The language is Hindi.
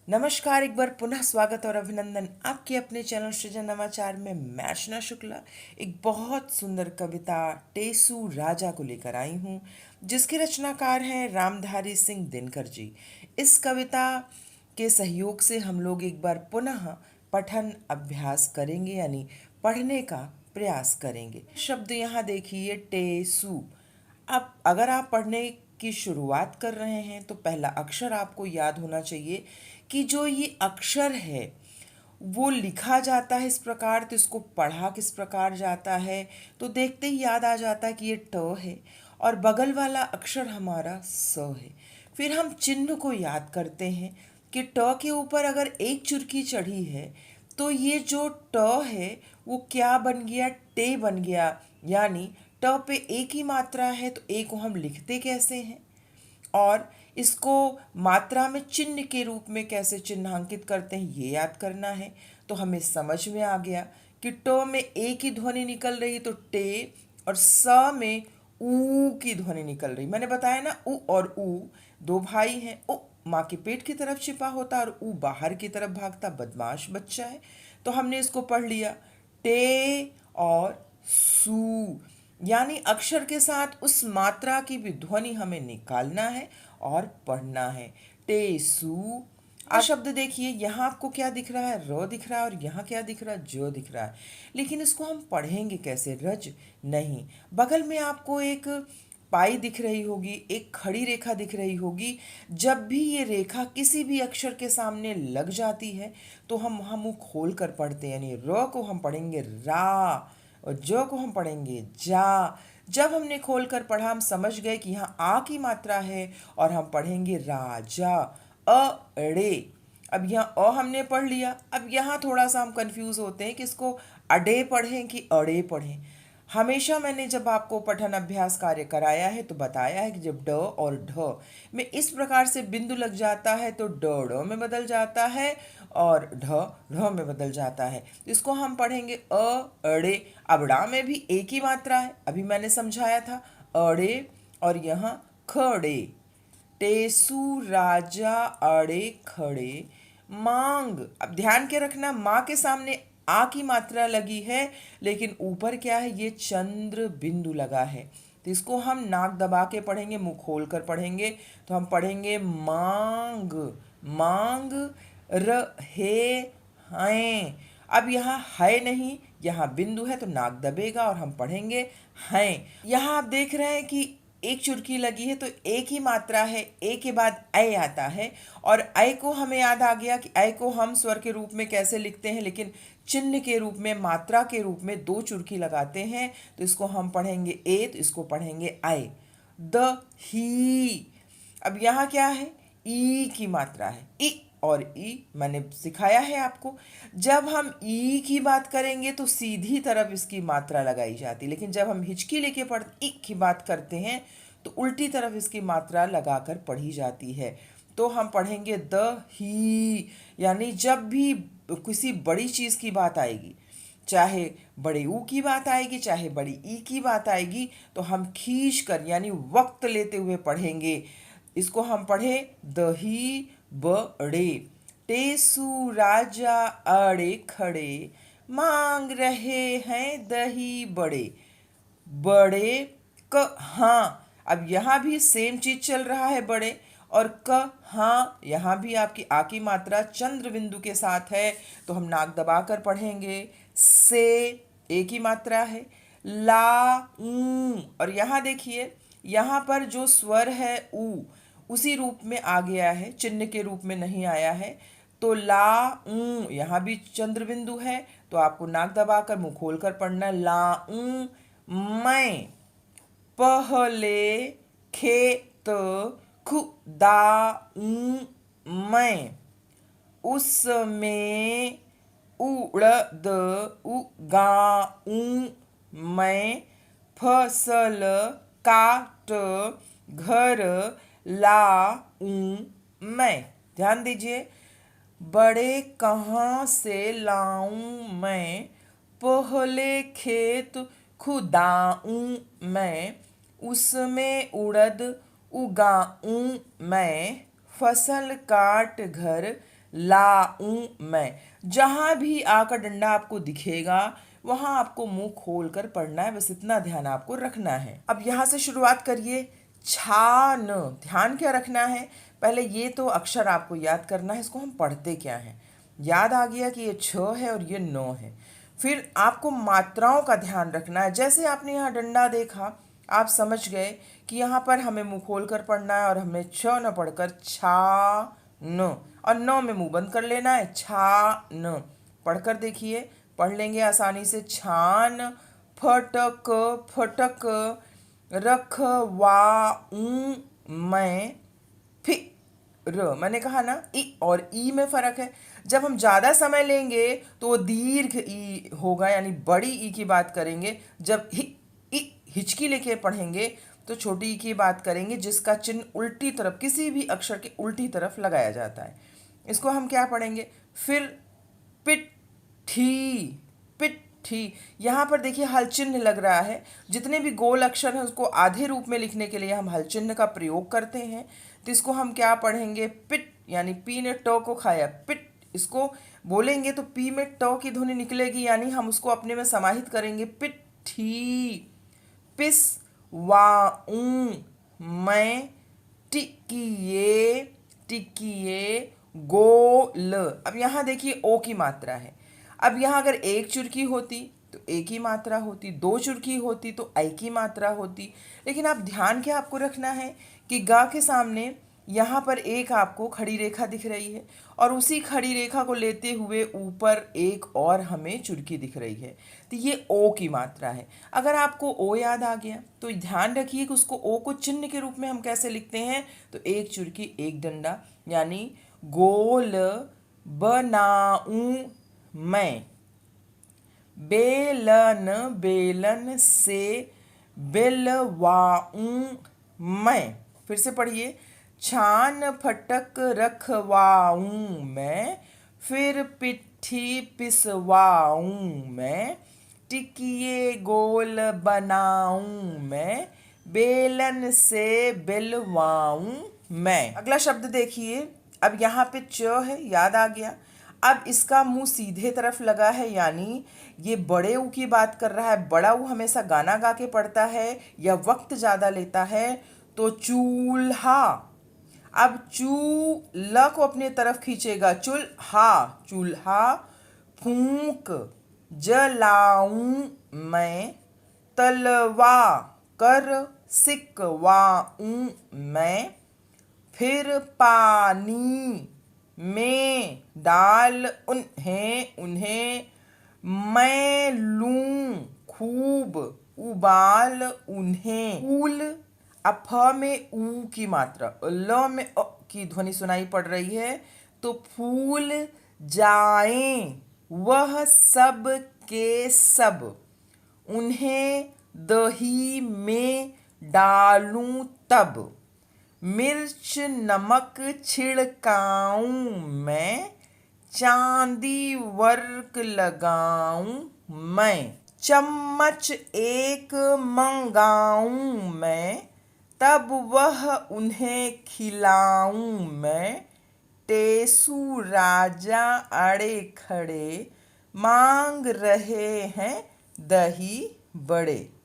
नमस्कार, एक बार पुनः स्वागत और अभिनंदन आपके अपने चैनल सृजन नवाचार में। मैं अर्चना शुक्ला एक बहुत सुंदर कविता टेसू राजा को लेकर आई हूँ, जिसके रचनाकार हैं रामधारी सिंह दिनकर जी। इस कविता के सहयोग से हम लोग एक बार पुनः पठन अभ्यास करेंगे, यानी पढ़ने का प्रयास करेंगे। शब्द यहाँ देखिए, टेसू। अब अगर आप पढ़ने की शुरुआत कर रहे हैं तो पहला अक्षर आपको याद होना चाहिए कि जो ये अक्षर है वो लिखा जाता है इस प्रकार, तो इसको पढ़ा किस प्रकार जाता है। तो देखते ही याद आ जाता है कि ये ट है और बगल वाला अक्षर हमारा स है। फिर हम चिन्ह को याद करते हैं कि ट के ऊपर अगर एक चुरकी चढ़ी है तो ये जो ट है वो क्या बन गया, टे बन गया। यानी ट पे एक ही मात्रा है, तो ए को हम लिखते कैसे हैं और इसको मात्रा में चिन्ह के रूप में कैसे चिन्हांकित करते हैं ये याद करना है। तो हमें समझ में आ गया कि ट में ए की ध्वनि निकल रही तो टे, और स में ऊ की ध्वनि निकल रही। मैंने बताया ना, उ और ऊ दो भाई हैं। उ माँ के पेट की तरफ छिपा होता और ऊ बाहर की तरफ भागता बदमाश बच्चा है। तो हमने इसको पढ़ लिया, टे और सू। यानी अक्षर के साथ उस मात्रा की भी ध्वनि हमें निकालना है और पढ़ना है। टेसू। आ शब्द देखिए, यहाँ आपको क्या दिख रहा है, र दिख रहा है, और यहाँ क्या दिख रहा है, ज दिख रहा है। लेकिन इसको हम पढ़ेंगे कैसे, रज नहीं। बगल में आपको एक पाई दिख रही होगी, एक खड़ी रेखा दिख रही होगी। जब भी ये रेखा किसी भी अक्षर के सामने लग जाती है तो हम वहाँ मुंह खोल कर पढ़ते हैं। यानी र को हम पढ़ेंगे रा और ज को हम पढ़ेंगे जा। जब हमने खोल कर पढ़ा हम समझ गए कि यहाँ आ की मात्रा है और हम पढ़ेंगे राजा। अड़े। अब यहाँ अ हमने पढ़ लिया। अब यहाँ थोड़ा सा हम कंफ्यूज होते हैं कि इसको अडे पढ़ें कि अड़े पढ़ें। हमेशा मैंने जब आपको पठन अभ्यास कार्य कराया है तो बताया है कि जब ड और ढ में इस प्रकार से बिंदु लग जाता है तो ड ड़ में बदल जाता है और ढ ढ में बदल जाता है। तो इसको हम पढ़ेंगे अड़े। अबड़ा में भी एक ही मात्रा है, अभी मैंने समझाया था, अड़े और यहाँ खड़े। टेसू राजा अड़े खड़े मांग। अब ध्यान के रखना, माँ के सामने आ की मात्रा लगी है, लेकिन ऊपर क्या है, ये चंद्र बिंदु लगा है। तो इसको हम नाक दबा के पढ़ेंगे, मुंह खोल कर पढ़ेंगे। तो हम पढ़ेंगे मांग। मांग रहे हैं। अब यहाँ है नहीं, यहाँ बिंदु है तो नाक दबेगा और हम पढ़ेंगे हैं। यहाँ आप देख रहे हैं कि एक चुरकी लगी है तो एक ही मात्रा है, ए के बाद ऐ आता है। और ऐ को हमें याद आ गया कि ऐ को हम स्वर के रूप में कैसे लिखते हैं, लेकिन चिन्ह के रूप में, मात्रा के रूप में दो चुरकी लगाते हैं। तो इसको हम पढ़ेंगे ए, तो इसको पढ़ेंगे ऐ। The he. अब यहाँ क्या है, ई की मात्रा है, ई और ई मैंने सिखाया है आपको। जब हम ई की बात करेंगे तो सीधी तरफ इसकी मात्रा लगाई जाती, लेकिन जब हम हिचकी लेके पढ़ ई की बात करते हैं तो उल्टी तरफ इसकी मात्रा लगाकर पढ़ी जाती है। तो हम पढ़ेंगे द ही। यानी जब भी किसी बड़ी चीज़ की बात आएगी, चाहे बड़े ऊ की बात आएगी चाहे बड़ी ई की बात आएगी, तो हम खींच कर यानी वक्त लेते हुए पढ़ेंगे। इसको हम पढ़े दही बड़े। टेसू राजा अड़े खड़े मांग रहे हैं दही बड़े। बड़े हाँ। अब यहाँ भी सेम चीज चल रहा है, बड़े और हाँ। यहाँ भी आपकी आ की मात्रा चंद्र बिंदु के साथ है, तो हम नाक दबाकर पढ़ेंगे। से एक ही मात्रा है। ला ऊ। और यहाँ देखिए, यहाँ पर जो स्वर है ऊ उसी रूप में आ गया है, चिन्ह के रूप में नहीं आया है। तो ला ऊ, यहाँ भी चंद्र बिंदु है, तो आपको नाक दबाकर मुंह खोलकर पढ़ना, ला ऊ मैं पहले खेत खुदाऊं मैं, उसमें उड़द उगाऊं मैं, फसल काट घर लाऊं मैं। ध्यान दीजिए, बड़े कहाँ से लाऊं मैं, पहले खेत खुदाऊं मैं, उसमें उड़द उगाऊं मैं, फसल काट घर लाऊं मैं। जहां भी आ का डंडा आपको दिखेगा वहां आपको मुंह खोल कर पढ़ना है, बस इतना ध्यान आपको रखना है। अब यहां से शुरुआत करिए। छान, ध्यान क्या रखना है, पहले ये तो अक्षर आपको याद करना है, इसको हम पढ़ते क्या हैं। याद आ गया कि ये छ है और ये न है। फिर आपको मात्राओं का ध्यान रखना है। जैसे आपने यहाँ डंडा देखा, आप समझ गए कि यहाँ पर हमें मुंह खोल कर पढ़ना है और हमने छ न पढ़कर छा न, और न में मुंह बंद कर लेना है, छा न। पढ़कर देखिए, पढ़ लेंगे आसानी से। छान फटक फटक रखवाऊं मैं फिर। मैंने कहा ना, ई और ई में फर्क है। जब हम ज़्यादा समय लेंगे तो वो दीर्घ ई होगा, यानी बड़ी ई की बात करेंगे। जब हिचकी लेके पढ़ेंगे तो छोटी ई की बात करेंगे, जिसका चिन्ह उल्टी तरफ, किसी भी अक्षर के उल्टी तरफ लगाया जाता है। इसको हम क्या पढ़ेंगे, फिर पिट्ठी पिट्ठी। यहाँ पर देखिए हल चिन्ह लग रहा है। जितने भी गोल अक्षर हैं उसको आधे रूप में लिखने के लिए हम हल चिन्ह का प्रयोग करते हैं। तो इसको हम क्या पढ़ेंगे, पिट, यानी पी ने ट को खाया, पिट। इसको बोलेंगे तो पी में ट की ध्वनि निकलेगी, यानी हम उसको अपने में समाहित करेंगे, पिट्ठी। पिस वाऊं मैं टिकिए टिकिए गोल। अब यहाँ देखिए ओ की मात्रा है। अब यहाँ अगर एक चुरकी होती तो ए की मात्रा होती, दो चुरकी होती तो ऐ की मात्रा होती। लेकिन आप ध्यान क्या आपको रखना है कि गा के सामने यहाँ पर एक आपको खड़ी रेखा दिख रही है, और उसी खड़ी रेखा को लेते हुए ऊपर एक और हमें चुरकी दिख रही है। तो ये ओ की मात्रा है। अगर आपको ओ याद आ गया तो ध्यान रखिए कि उसको ओ को चिन्ह के रूप में हम कैसे लिखते हैं, तो एक चुरकी एक डंडा, यानी गोल बनाऊं मैं। बेलन बेलन से बेलवाऊं मैं। फिर से पढ़िए, छान फटक रखवाऊं मैं, फिर पिट्ठी पिसवाऊं मैं, टिकिए गोल बनाऊं मैं, बेलन से बेलवाऊं मैं। अगला शब्द देखिए। अब यहाँ पे च है, याद आ गया। अब इसका मुंह सीधे तरफ लगा है, यानी ये बड़े ऊ की बात कर रहा है। बड़ा ऊ हमेशा गाना गा के पढ़ता है या वक्त ज़्यादा लेता है, तो चूल्हा। अब ल को अपने तरफ खींचेगा, चूल्हा चूल्हा। फूंक जलाऊं मैं, तलवा कर सिकवाऊं मैं, फिर पानी में डाल उन्हें मैं लूं खूब उबाल उन्हें। फूल, अब फ में ऊ की मात्रा, ल में अ की ध्वनि सुनाई पड़ रही है, तो फूल जाएं वह सब के सब, उन्हें दही में डालूं तब, मिर्च नमक छिड़काऊं मैं, चांदी वर्क लगाऊं मैं, चम्मच एक मंगाऊं मैं, तब वह उन्हें खिलाऊं मैं, टेसू राजा अड़े खड़े मांग रहे हैं दही बड़े।